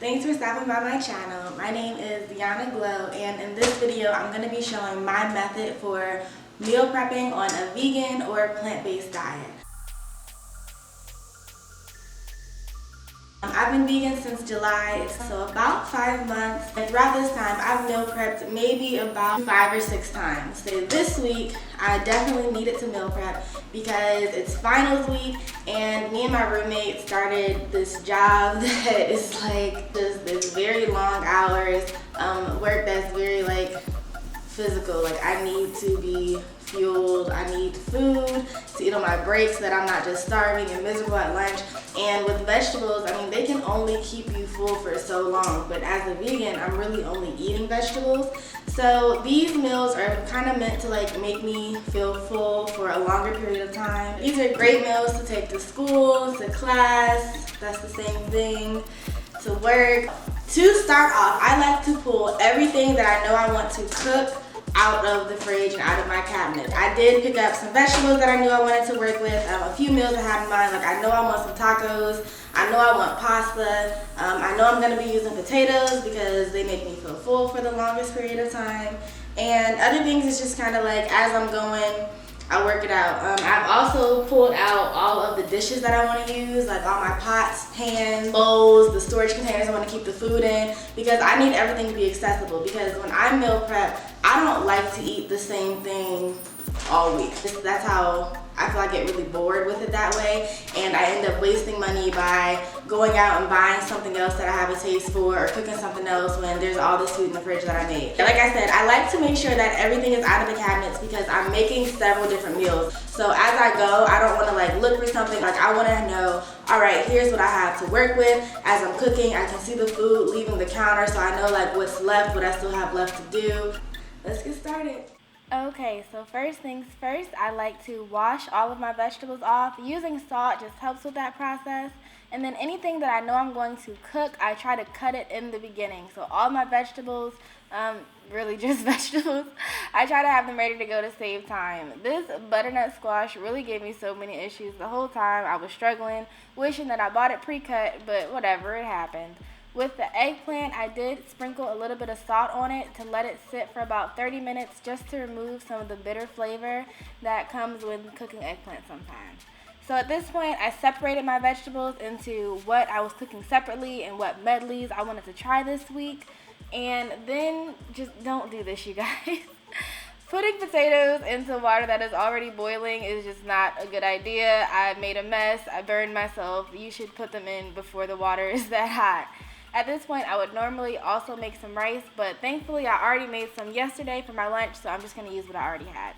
Thanks for stopping by my channel. My name is yanagloartistry, and in this video I'm going to be showing my method for meal prepping on a vegan or plant-based diet. I've been vegan since July, so about 5 months. And throughout this time, I've meal prepped maybe about 5 or 6 times. So this week, I definitely needed to meal prep because it's finals week, and me and my roommate started this job that is like this very long hours, work that's very like physical. Like I need to be fueled, I need food to eat on my breaks so that I'm not just starving and miserable at lunch. And with vegetables, I mean, they can only keep you full for so long, but as a vegan, I'm really only eating vegetables. So these meals are kind of meant to like make me feel full for a longer period of time. These are great meals to take to school, to class, that's the same thing, to work. To start off, I like to pull everything that I know I want to cook out of the fridge and out of my cabinet. I did pick up some vegetables that I knew I wanted to work with, a few meals I had in mind. Like I know I want some tacos, I know I want pasta, I know I'm going to be using potatoes because they make me feel full for the longest period of time. And other things is just kind of like as I'm going, I work it out. I've also pulled out all of the dishes that I want to use, like all my pots, pans, bowls, the storage containers I want to keep the food in, because I need everything to be accessible. Because when I meal prep, I don't like to eat the same thing all week. That's how I feel. I get really bored with it that way, and I end up wasting money by going out and buying something else that I have a taste for, or cooking something else when there's all this food in the fridge that I made. Like I said, I like to make sure that everything is out of the cabinets because I'm making several different meals. So as I go, I don't want to like look for something. Like I want to know, all right, here's what I have to work with. As I'm cooking, I can see the food leaving the counter, so I know like what's left, what I still have left to do. Let's get started. Okay, so first things first, I like to wash all of my vegetables off. Using salt just helps with that process. And then anything that I know I'm going to cook, I try to cut it in the beginning. So all my vegetables, really just vegetables, I try to have them ready to go to save time. This butternut squash really gave me so many issues the whole time. I was struggling, wishing that I bought it pre-cut, but whatever, it happened. With the eggplant, I did sprinkle a little bit of salt on it to let it sit for about 30 minutes just to remove some of the bitter flavor that comes when cooking eggplant sometimes. So at this point, I separated my vegetables into what I was cooking separately and what medleys I wanted to try this week. And then just don't do this, you guys. Putting potatoes into water that is already boiling is just not a good idea. I made a mess. I burned myself. You should put them in before the water is that hot. At this point, I would normally also make some rice, but thankfully I already made some yesterday for my lunch, so I'm just going to use what I already had.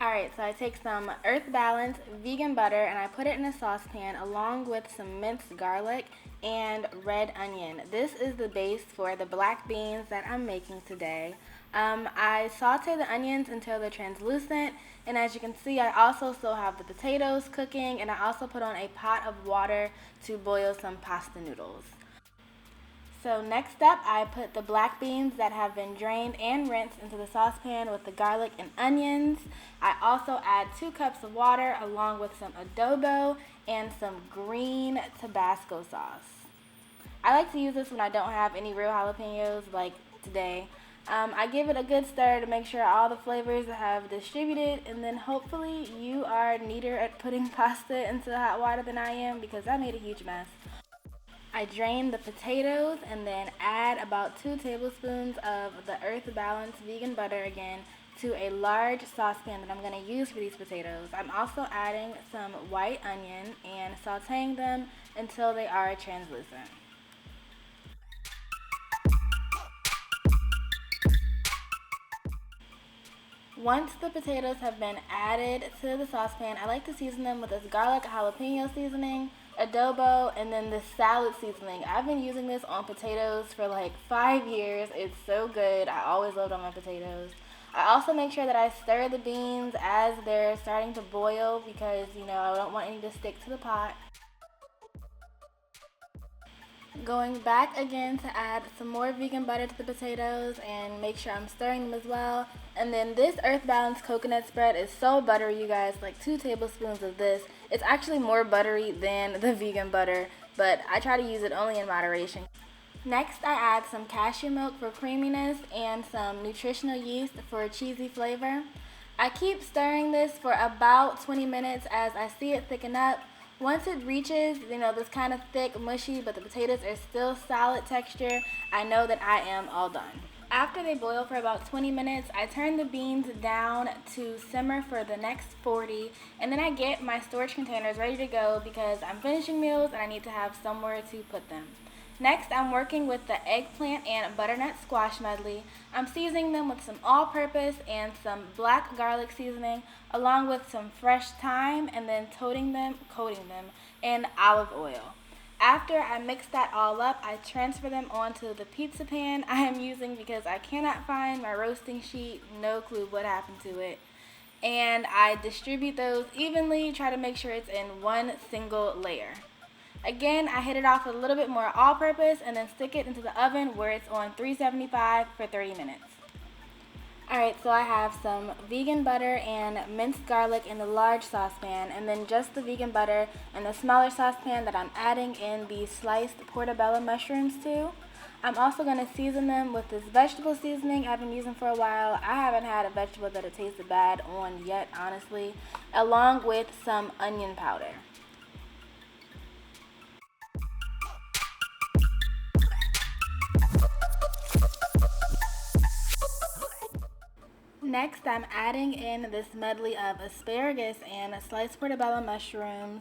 Alright, so I take some Earth Balance vegan butter and I put it in a saucepan along with some minced garlic and red onion. This is the base for the black beans that I'm making today. I saute the onions until they're translucent, and as you can see, I also still have the potatoes cooking, and I also put on a pot of water to boil some pasta noodles. So next up, I put the black beans that have been drained and rinsed into the saucepan with the garlic and onions. I also add 2 cups of water along with some adobo and some green Tabasco sauce. I like to use this when I don't have any real jalapenos like today. I give it a good stir to make sure all the flavors have distributed, and then hopefully you are neater at putting pasta into the hot water than I am, because I made a huge mess. I drain the potatoes and then add about 2 tablespoons of the Earth Balance vegan butter again to a large saucepan that I'm going to use for these potatoes. I'm also adding some white onion and sauteing them until they are translucent. Once the potatoes have been added to the saucepan, I like to season them with this garlic jalapeno seasoning, adobo, and then the salad seasoning. I've been using this on potatoes for like 5 years. It's so good. I always love it on my potatoes. I also make sure that I stir the beans as they're starting to boil because, you know, I don't want any to stick to the pot. Going back again to add some more vegan butter to the potatoes and make sure I'm stirring them as well. And then this Earth Balance coconut spread is so buttery, you guys, like 2 tablespoons of this. It's actually more buttery than the vegan butter, but I try to use it only in moderation. Next, I add some cashew milk for creaminess and some nutritional yeast for a cheesy flavor. I keep stirring this for about 20 minutes as I see it thicken up. Once it reaches, this kind of thick, mushy, but the potatoes are still solid texture, I know that I am all done. After they boil for about 20 minutes, I turn the beans down to simmer for the next 40, and then I get my storage containers ready to go because I'm finishing meals and I need to have somewhere to put them. Next, I'm working with the eggplant and butternut squash medley. I'm seasoning them with some all-purpose and some black garlic seasoning, along with some fresh thyme, and then coating them in olive oil. After I mix that all up, I transfer them onto the pizza pan I am using because I cannot find my roasting sheet, no clue what happened to it. And I distribute those evenly, try to make sure it's in one single layer. Again, I hit it off with a little bit more all-purpose and then stick it into the oven where it's on 375 for 30 minutes. Alright, so I have some vegan butter and minced garlic in the large saucepan, and then just the vegan butter in the smaller saucepan that I'm adding in the sliced portobello mushrooms to. I'm also going to season them with this vegetable seasoning I've been using for a while. I haven't had a vegetable that it tasted bad on yet, honestly, along with some onion powder. Next, I'm adding in this medley of asparagus and sliced portobello mushrooms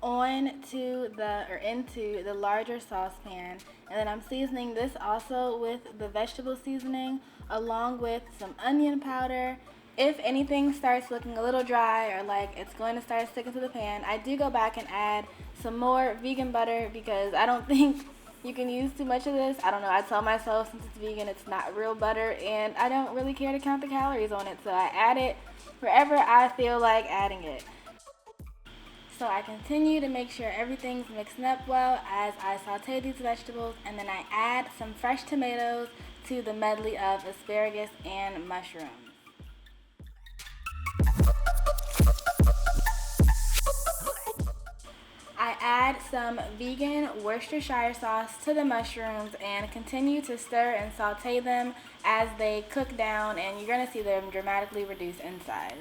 into the larger saucepan, and then I'm seasoning this also with the vegetable seasoning along with some onion powder. If anything starts looking a little dry or like it's going to start sticking to the pan, I do go back and add some more vegan butter because I don't think you can use too much of this. I don't know, I tell myself since it's vegan it's not real butter, and I don't really care to count the calories on it, so I add it wherever I feel like adding it. So I continue to make sure everything's mixing up well as I saute these vegetables, and then I add some fresh tomatoes to the medley of asparagus and mushrooms. I add some vegan Worcestershire sauce to the mushrooms and continue to stir and saute them as they cook down, and you're going to see them dramatically reduce in size.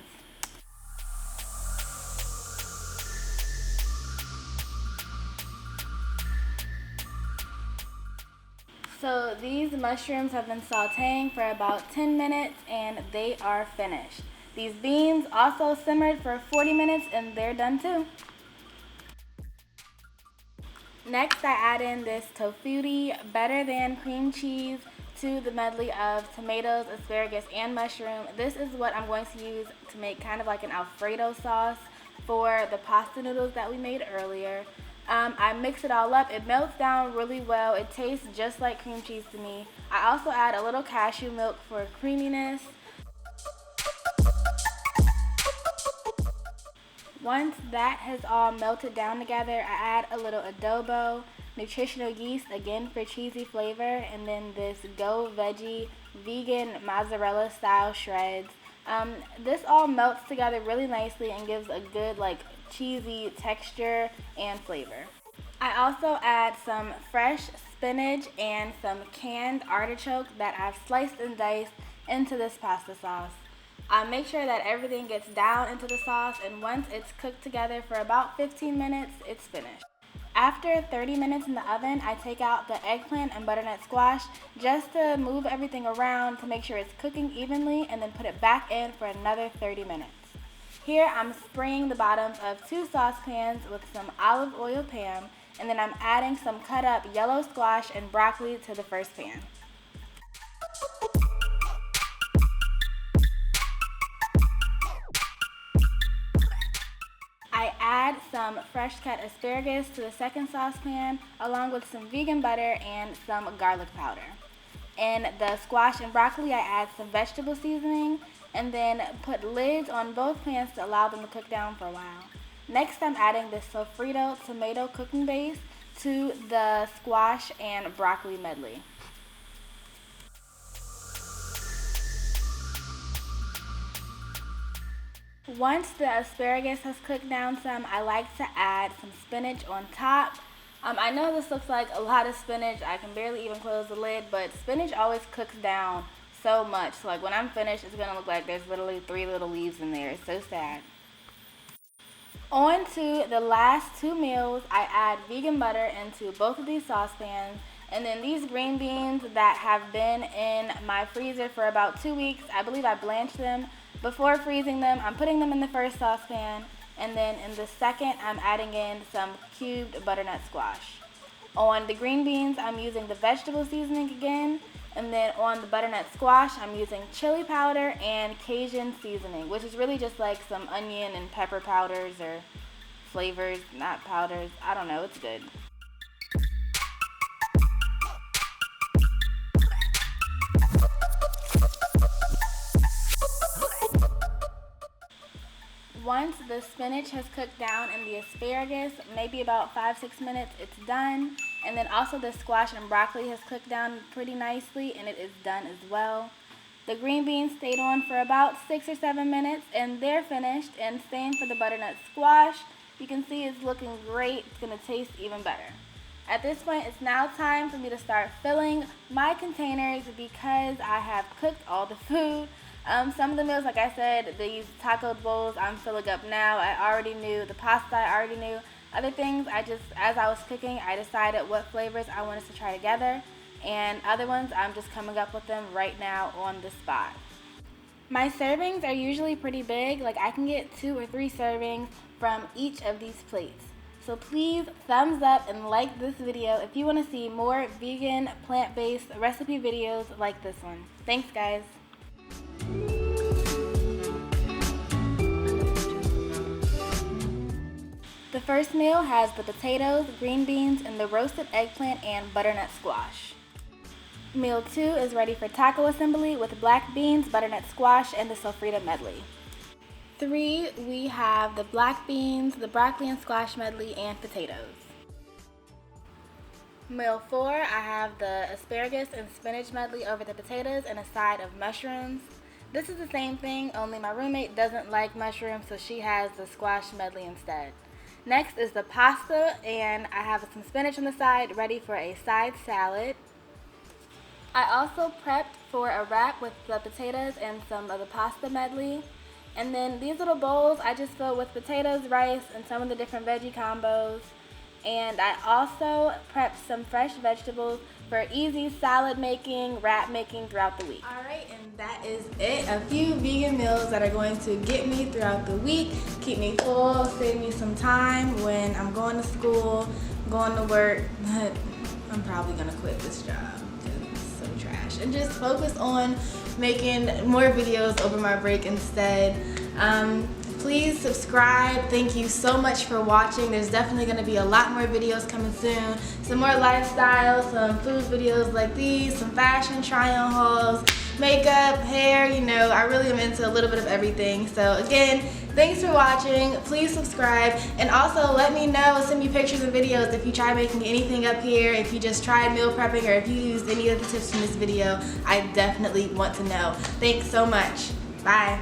So these mushrooms have been sauteing for about 10 minutes and they are finished. These beans also simmered for 40 minutes and they're done too. Next, I add in this tofutti better than cream cheese to the medley of tomatoes, asparagus, and mushroom. This is what I'm going to use to make kind of like an Alfredo sauce for the pasta noodles that we made earlier. I mix it all up. It melts down really well. It tastes just like cream cheese to me. I also add a little cashew milk for creaminess. Once that has all melted down together, I add a little adobo, nutritional yeast, again for cheesy flavor, and then this Go Veggie vegan mozzarella style shreds. This all melts together really nicely and gives a good cheesy texture and flavor. I also add some fresh spinach and some canned artichoke that I've sliced and diced into this pasta sauce. I make sure that everything gets down into the sauce, and once it's cooked together for about 15 minutes, it's finished. After 30 minutes in the oven, I take out the eggplant and butternut squash just to move everything around to make sure it's cooking evenly, and then put it back in for another 30 minutes. Here I'm spraying the bottoms of 2 saucepans with some olive oil Pam, and then I'm adding some cut up yellow squash and broccoli to the first pan. I add some fresh cut asparagus to the second saucepan along with some vegan butter and some garlic powder. In the squash and broccoli, I add some vegetable seasoning and then put lids on both pans to allow them to cook down for a while. Next, I'm adding the sofrito tomato cooking base to the squash and broccoli medley. Once the asparagus has cooked down some, I like to add some spinach on top. I know this looks like a lot of spinach. I can barely even close the lid, but spinach always cooks down so much. So like when I'm finished, it's gonna look like there's literally 3 little leaves in there. It's so sad. On to the last 2 meals, I add vegan butter into both of these saucepans. And then these green beans that have been in my freezer for about 2 weeks, I believe I blanched them. Before freezing them, I'm putting them in the first saucepan. And then in the second, I'm adding in some cubed butternut squash. On the green beans, I'm using the vegetable seasoning again. And then on the butternut squash, I'm using chili powder and Cajun seasoning, which is really just like some onion and pepper powders or flavors, not powders. I don't know, it's good. Once the spinach has cooked down and the asparagus, maybe about 5-6 minutes, it's done. And then also the squash and broccoli has cooked down pretty nicely and it is done as well. The green beans stayed on for about 6 or 7 minutes and they're finished. And same for the butternut squash. You can see it's looking great. It's going to taste even better. At this point, it's now time for me to start filling my containers because I have cooked all the food. Some of the meals, like I said, these taco bowls I'm filling up now. I already knew the pasta, I already knew. Other things, as I was cooking, I decided what flavors I wanted to try together. And other ones, I'm just coming up with them right now on the spot. My servings are usually pretty big. Like I can get 2 or 3 servings from each of these plates. So please thumbs up and like this video if you want to see more vegan, plant-based recipe videos like this one. Thanks, guys. The first meal has the potatoes, green beans, and the roasted eggplant and butternut squash. Meal 2 is ready for taco assembly with black beans, butternut squash, and the sofrito medley. 3, we have the black beans, the broccoli and squash medley, and potatoes. Meal 4, I have the asparagus and spinach medley over the potatoes and a side of mushrooms. This is the same thing, only my roommate doesn't like mushrooms, so she has the squash medley instead. Next is the pasta, and I have some spinach on the side ready for a side salad. I also prepped for a wrap with the potatoes and some of the pasta medley. And then these little bowls I just filled with potatoes, rice, and some of the different veggie combos. And I also prepped some fresh vegetables for easy salad making, wrap making throughout the week. Alright, and that is it. A few vegan meals that are going to get me throughout the week, keep me full, save me some time when I'm going to school, going to work. But I'm probably going to quit this job because it's so trash. And just focus on making more videos over my break instead. Please subscribe. Thank you so much for watching. There's definitely going to be a lot more videos coming soon. Some more lifestyle, some food videos like these, some fashion try-on hauls, makeup, hair, you know, I really am into a little bit of everything. So again, thanks for watching. Please subscribe. And also let me know, send me pictures and videos if you try making anything up here, if you just tried meal prepping, or if you used any of the tips from this video. I definitely want to know. Thanks so much. Bye.